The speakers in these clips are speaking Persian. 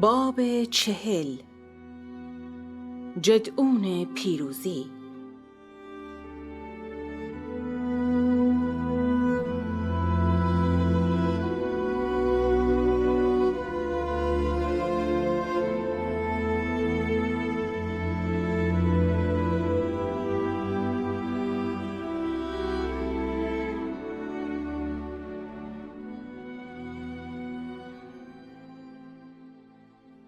باب 40 جدعون پیروزی.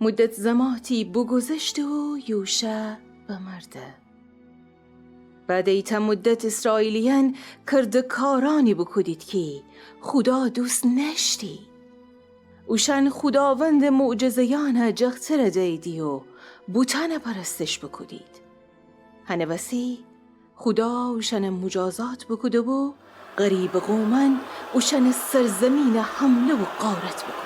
مدت زماتی بگذشت و یوشع بمرده. بعد ایتا مدت اسرائیلیان کرده کارانی بکدید که خدا دوست نشتی. اوشن خداوند معجزیان جغتر دیدی و بوتان پرستش بکدید. هنوسی خدا اوشن مجازات بکده و غریب قومن اوشن سرزمین حمله و غارت بکده.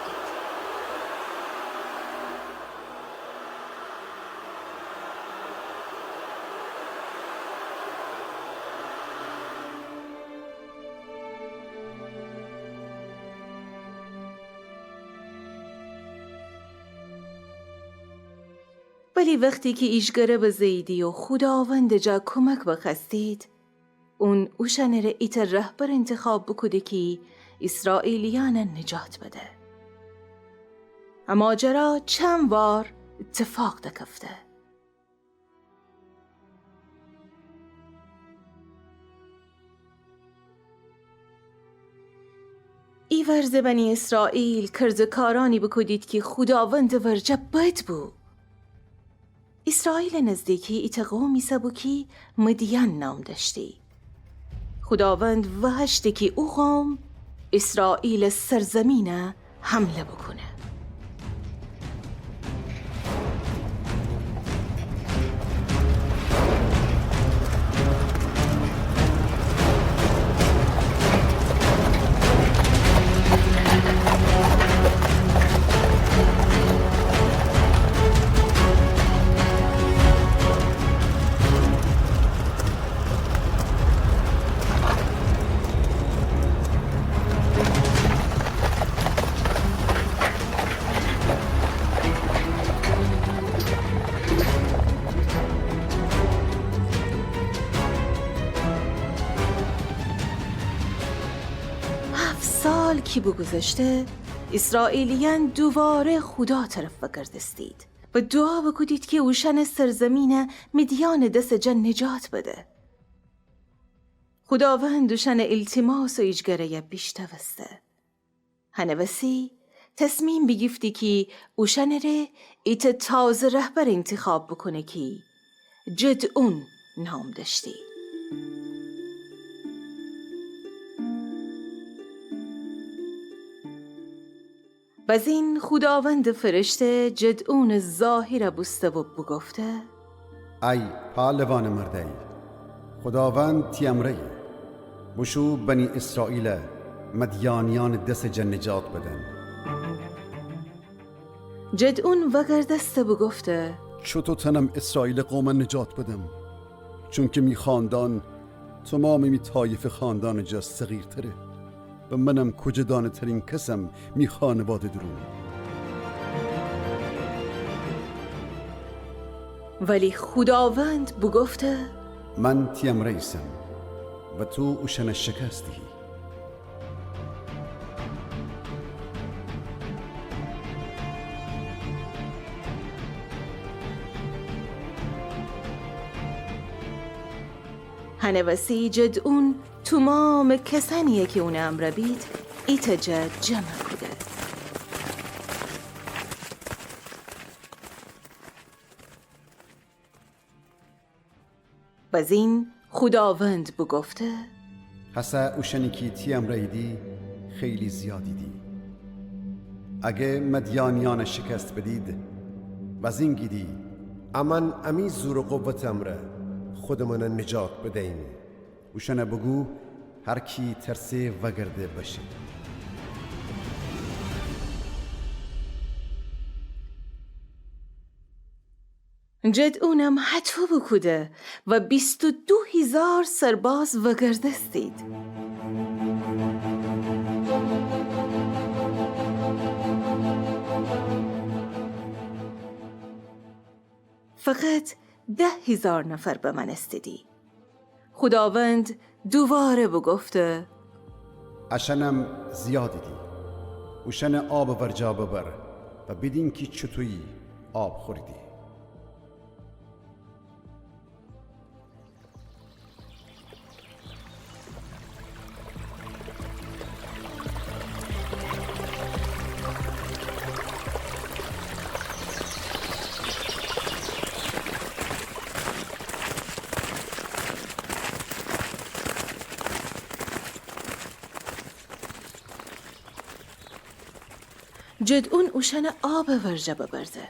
ولی وقتی که ایشگره به زیدی و خداوند جا کمک بخستید، اون اوشن را ایت رهبر انتخاب بکده که اسرائیلیان نجات بده. اما جرا چند بار اتفاق دکفته. ای ورز بنی اسرائیل کرد کارانی بکدید که خداوند ورجه بد بود. اسرائیل نزدیکی ایت قومی سبکی مدین نام داشتی. خداوند وحشتی که او قوم اسرائیل سرزمین حمله بکنه. سال که بگذشته اسرائیلیان دوباره خدا طرف بگردستید و دعا بکدید که اوشن سرزمین مدیان دست جن نجات بده. خداوند اوشن التماس و ایجگره بیشتوسته. هنوسی تصمیم بگیفتی که اوشن ره ایت تازه رهبر انتخاب بکنه که جدعون نام داشتی. باز این خداوند فرشته جدعون ظاهر بسته و بگفته: ای پهلوان مرده ای، خداوند تیمره ای، بشو بنی اسرائیل مدیانیان دست جن نجات بدن. جدعون وگردسته بگفته: چطور تنم اسرائیل قوم نجات بدم؟ چون که می خاندان تمامی می طایف خاندان جا صغیر تره و منم کجا دانه ترین کسم می خانواده درون. ولی خداوند بگفته: من تیم رئیسم و تو اوشن شکستی. هنوسی جدعون تمام کسانیه که اون امر بید ایتجا جمع کده. باز این خداوند بگفته: حسا اوشنی که تیم رایدی خیلی زیادی دی. اگه مدیانیان شکست بدید باز این گیدی امان امی زور و قوت امره خودمان نجات بدهیم. اوشن بگو هر کی ترسه وگرده باشه. جدعونم حتو بکده و 22,000 سرباز وگردستید. فقط 10,000 نفر به من استدی. خداوند دوباره بگفته اشنم زیادی دی وشن آب ورجا ببر و بدین که چطویی آب خوردی. جدعون اوشن آب ورجه ببرده.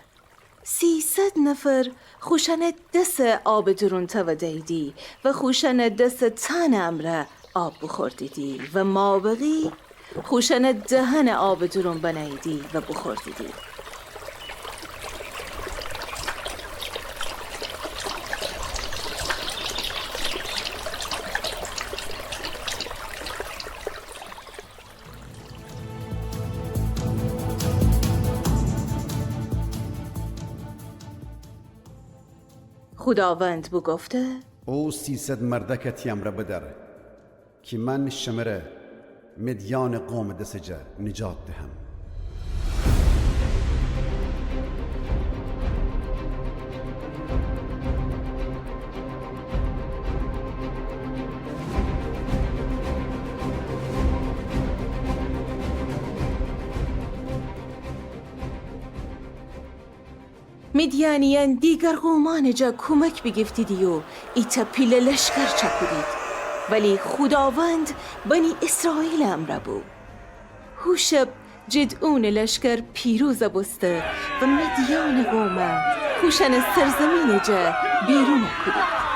300 نفر خوشن دست آب درون تو دیدی و خوشن دست تن امره آب بخوردیدی و ما بقی خوشن دهن آب درون بنیدی و بخوردیدی. خداوند بگفته او 300 مردک تیمره بدر که من شمره مدیان قوم دسجه نجات دهم. مدیانیان دیگر قومان جا کمک بگفتیدی و ایتا پیل لشکر چپودید، ولی خداوند بنی اسرائیل امره بود. هوشب جدعون لشکر پیروز بسته و مدیان قومه خوشن سرزمین جا بیرون کدید.